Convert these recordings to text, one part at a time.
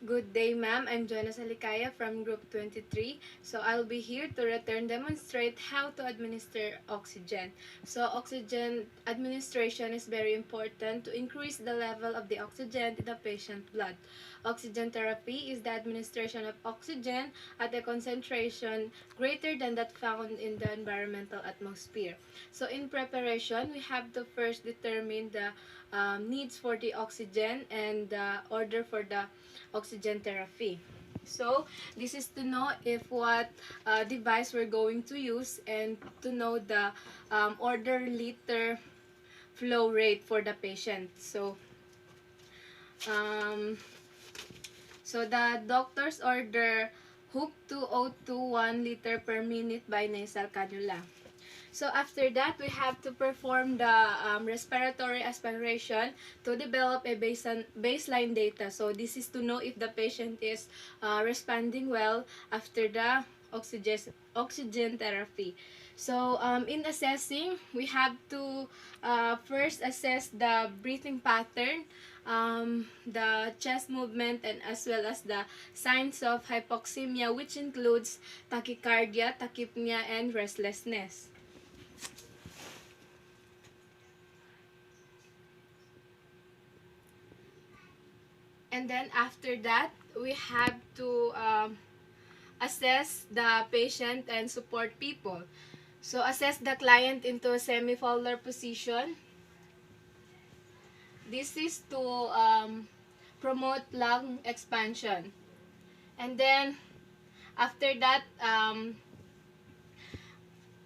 Good day, ma'am. I'm Nasal from Group 23. So I'll be here to return demonstrate how to administer oxygen. So oxygen administration is very important to increase the level of the oxygen in the patient blood. Oxygen therapy is the administration of oxygen at a concentration greater than that found in the environmental atmosphere. So in preparation, we have to first determine the needs for the oxygen and the order for the oxygen therapy. So, this is to know if what device we're going to use and to know the order liter flow rate for the patient. Um, so the doctors order hook to O2 1 liter per minute by nasal cannula. So after that, we have to perform the respiratory aspiration to develop a baseline data. So this is to know if the patient is responding well after the oxygen therapy. So in assessing, we have to first assess the breathing pattern, the chest movement, and as well as the signs of hypoxemia, which includes tachycardia, tachypnea, and restlessness. And then after that, we have to assess the patient and support people. So assess the client into a semi-folder position. This is to promote lung expansion. And then after that,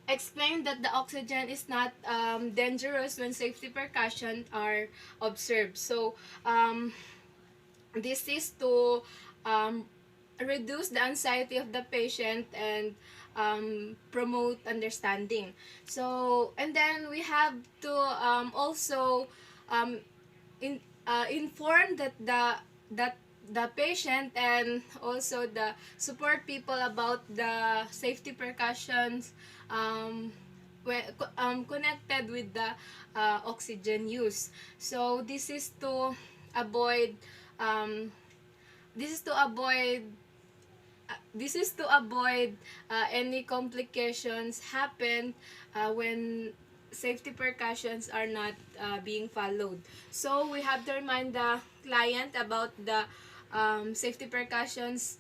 explain that the oxygen is not dangerous when safety precautions are observed. So this is to reduce the anxiety of the patient and promote understanding. So, and then we have to also um, inform that the patient and also the support people about the safety precautions connected with the oxygen use. So this is to avoid um, this is to avoid any complications happen when safety precautions are not being followed. So we have to remind the client about the safety precautions,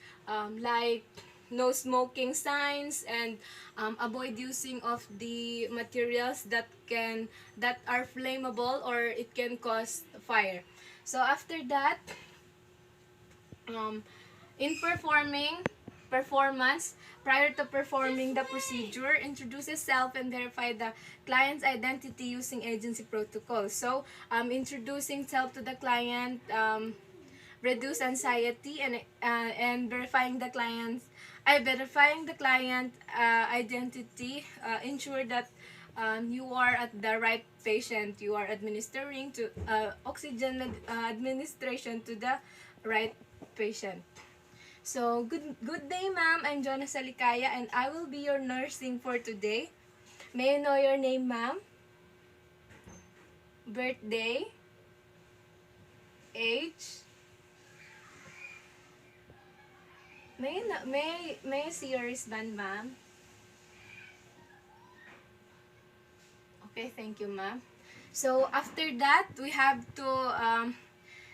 like no smoking signs, and avoid using of the materials that are flammable or it can cause fire. So after that, in performance, prior to performing the procedure, introduce yourself and verify the client's identity using agency protocol. So, introducing self to the client, reduce anxiety, and verifying the client identity, ensure that you are at the right patient. You are administering to oxygen administration to the right patient. So, good day, ma'am. I'm Nasal and I will be your nursing for today. May I know your name, ma'am? Birthday? Age? May I see your wristband, ma'am? Okay, thank you, ma'am. So, after that, we have to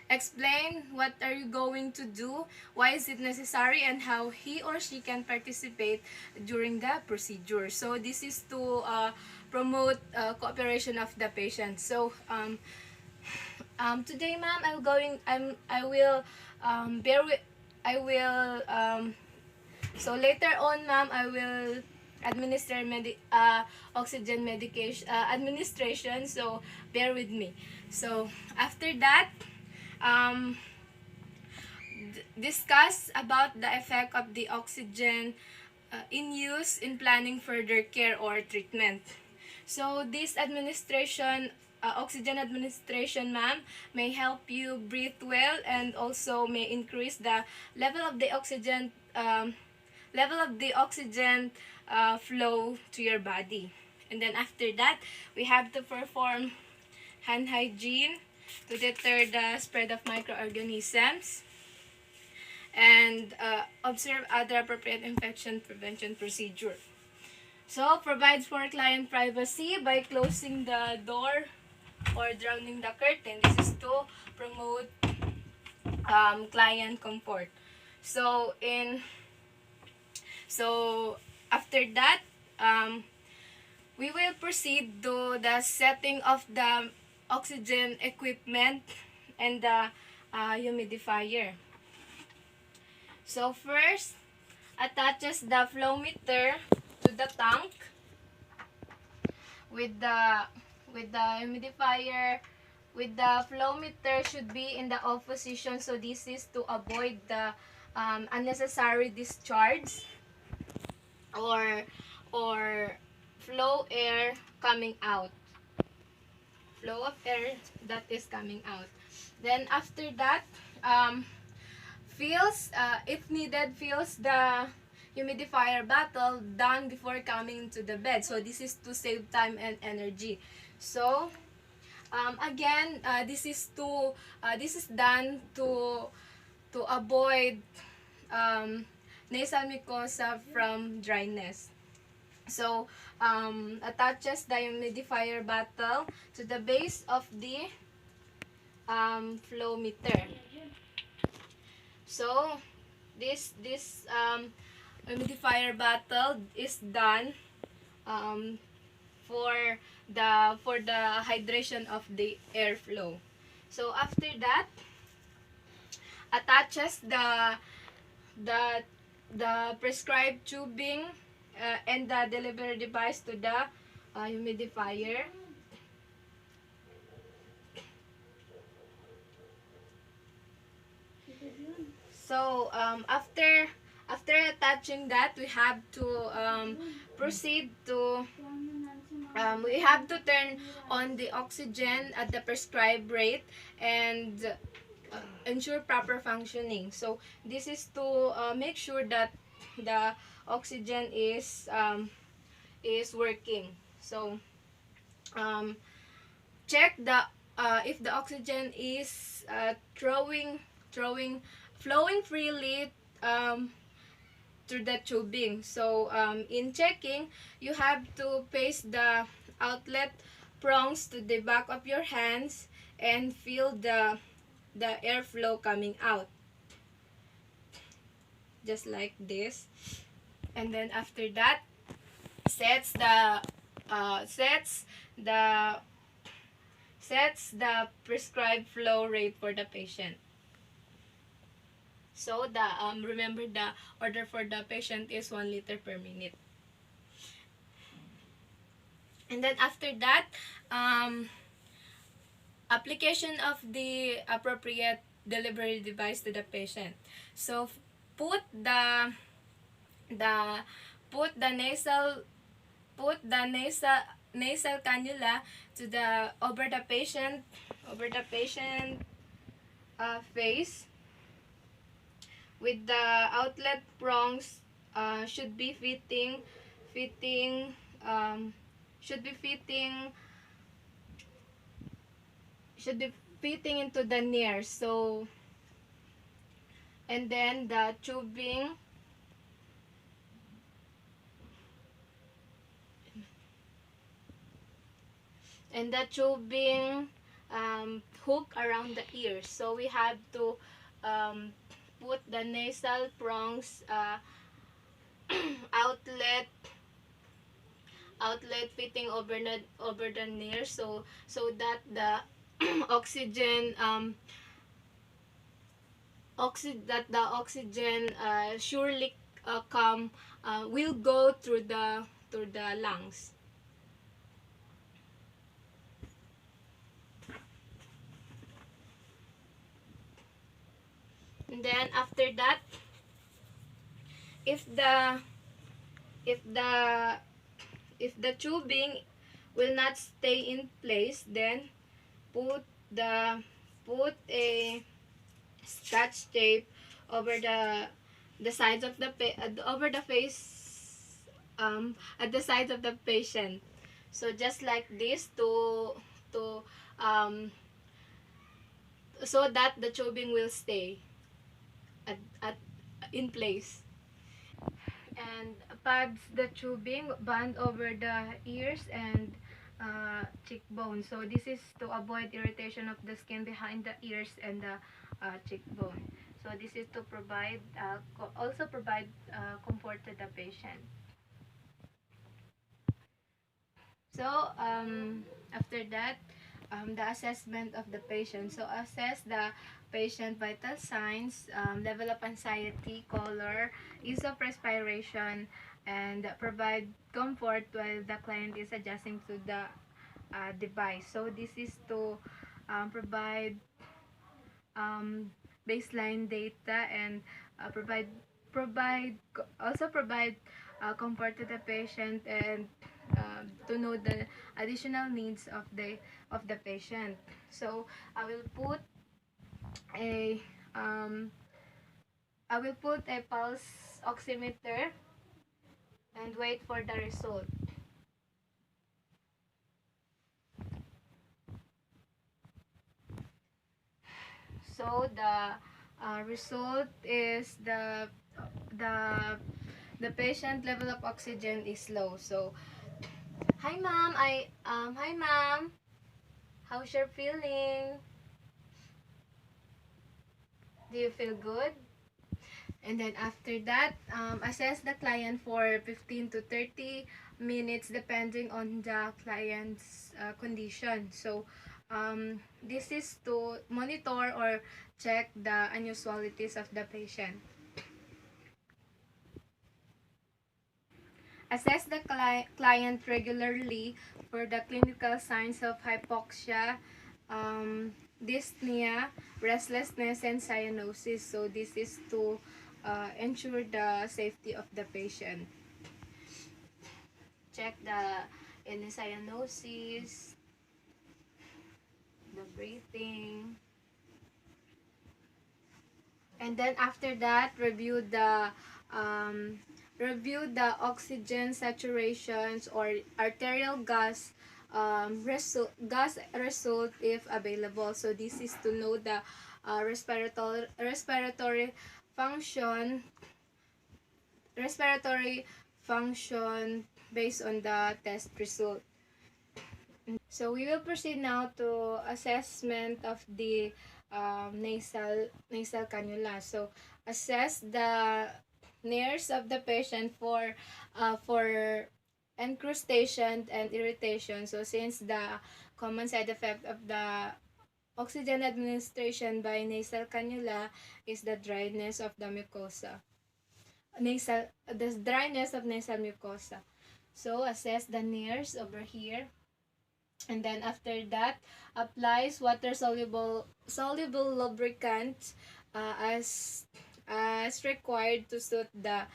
explain what are you going to do, why is it necessary, and how he or she can participate during the procedure. So this is to promote cooperation of the patient. So today, ma'am, so later on, ma'am, I will administer oxygen medication administration. So bear with me. So after that, um, discuss about the effect of the oxygen in use in planning further care or treatment. So this oxygen administration, ma'am, may help you breathe well and also may increase the level of the oxygen flow to your body. And then after that, we have to perform hand hygiene to deter the spread of microorganisms. and observe other appropriate infection prevention procedure. So, provides for client privacy by closing the door or drowning the curtain. This is to promote client comfort. So, after that, we will proceed to the setting of the oxygen equipment and the humidifier. So first, attaches the flow meter to the tank with the humidifier. With the flow meter should be in the off position, so this is to avoid the unnecessary discharge or flow air coming out. Flow of air that is coming out. Then after that, if needed, fills the humidifier bottle done before coming to the bed. So this is to save time and energy. So again, this is done to avoid nasal mucosa from dryness. So attaches the humidifier bottle to the base of the flow meter. So this humidifier bottle is done for the hydration of the airflow. So after that, attaches the prescribed tubing and the delivery device to the humidifier. So after attaching that, we have to proceed to we have to turn on the oxygen at the prescribed rate and ensure proper functioning. So this is to make sure that the oxygen is working. So check the if the oxygen is flowing freely through the tubing. So in checking, you have to place the outlet prongs to the back of your hands and feel the airflow coming out, just like this. And then after that, sets the prescribed flow rate for the patient. So the remember the order for the patient is 1 liter per minute. And then after that, application of the appropriate delivery device to the patient. So put the nasal cannula to the over the patient face, with the outlet prongs should be fitting into the near. So and then the tubing hook around the ears. So we have to put the nasal prongs outlet fitting over the near, so that the oxygen surely will go through the lungs. And then after that, if the tubing will not stay in place, then put a scotch tape over the sides of the over the face at the sides of the patient. So just like this, to so that the tubing will stay at in place. And pads the tubing band over the ears and cheekbone. So this is to avoid irritation of the skin behind the ears and the cheekbone. So this is to provide also provide comfort to the patient. So after that, the assessment of the patient. So assess the patient vital signs, level of anxiety, color, ease of respiration, and provide comfort while the client is adjusting to the device. So this is to provide baseline data and provide also provide comfort to the patient and to know the additional needs of the patient. So a um, I will put a pulse oximeter and wait for the result. So the result is the the patient level of oxygen is low. So hi ma'am, how's your feeling? Do you feel good? And then after that, assess the client for 15 to 30 minutes depending on the client's condition. So this is to monitor or check the unusualities of the patient. Assess the client regularly for the clinical signs of hypoxia, dyspnea, restlessness, and cyanosis. So this is to ensure the safety of the patient. Check the any cyanosis, the breathing. And then after that, review the oxygen saturations or arterial gas result if available. So this is to know the respiratory function respiratory function based on the test result. So we will proceed now to assessment of the nasal cannula. So assess the nares of the patient for encrustation and irritation. So since the common side effect of the oxygen administration by nasal cannula is the dryness of the mucosa. The dryness of nasal mucosa. So assess the nares over here. And then after that, applies water soluble lubricant as required to suit the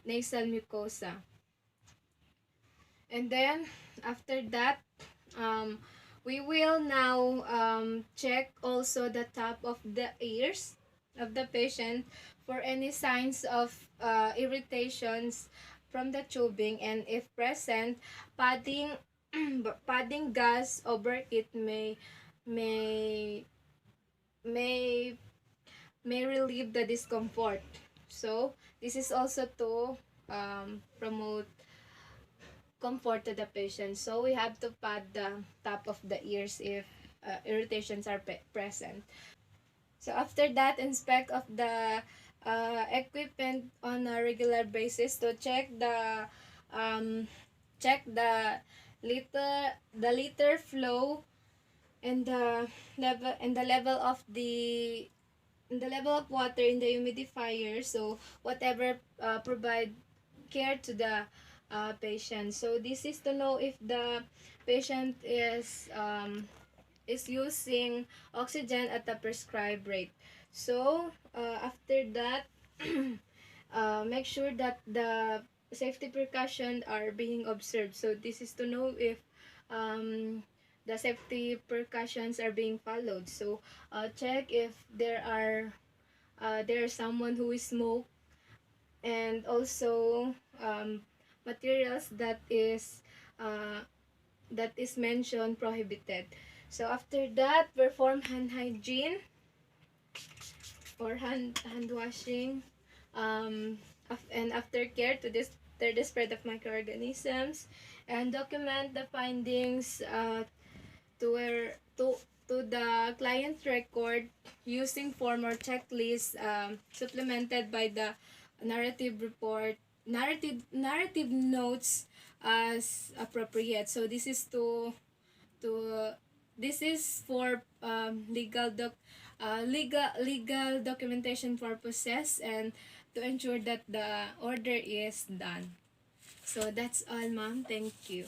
nasal mucosa. And then after that, we will now check also the top of the ears of the patient for any signs of irritations from the tubing, and if present, padding padding gas over it may may may relieve the discomfort. So this is also to promote comfort to the patient. So we have to pad the top of the ears if irritations are present. So after that, inspect of the equipment on a regular basis to um, check the liter flow and the level of the level of water in the humidifier. So whatever provide care to the patient. So this is to know if the patient is using oxygen at the prescribed rate. So after that, make sure that the safety precautions are being observed. So this is to know if the safety precautions are being followed. So check if there is someone who is smoke, and also materials uh, that is mentioned prohibited. So after that, perform hand hygiene or hand washing, and aftercare to this the spread of microorganisms, and document the findings to where to the client record using form or checklist, supplemented by the narrative report narrative notes as appropriate. So to this is for legal documentation purposes, and to ensure that the order is done. So that's all, ma'am. Thank you.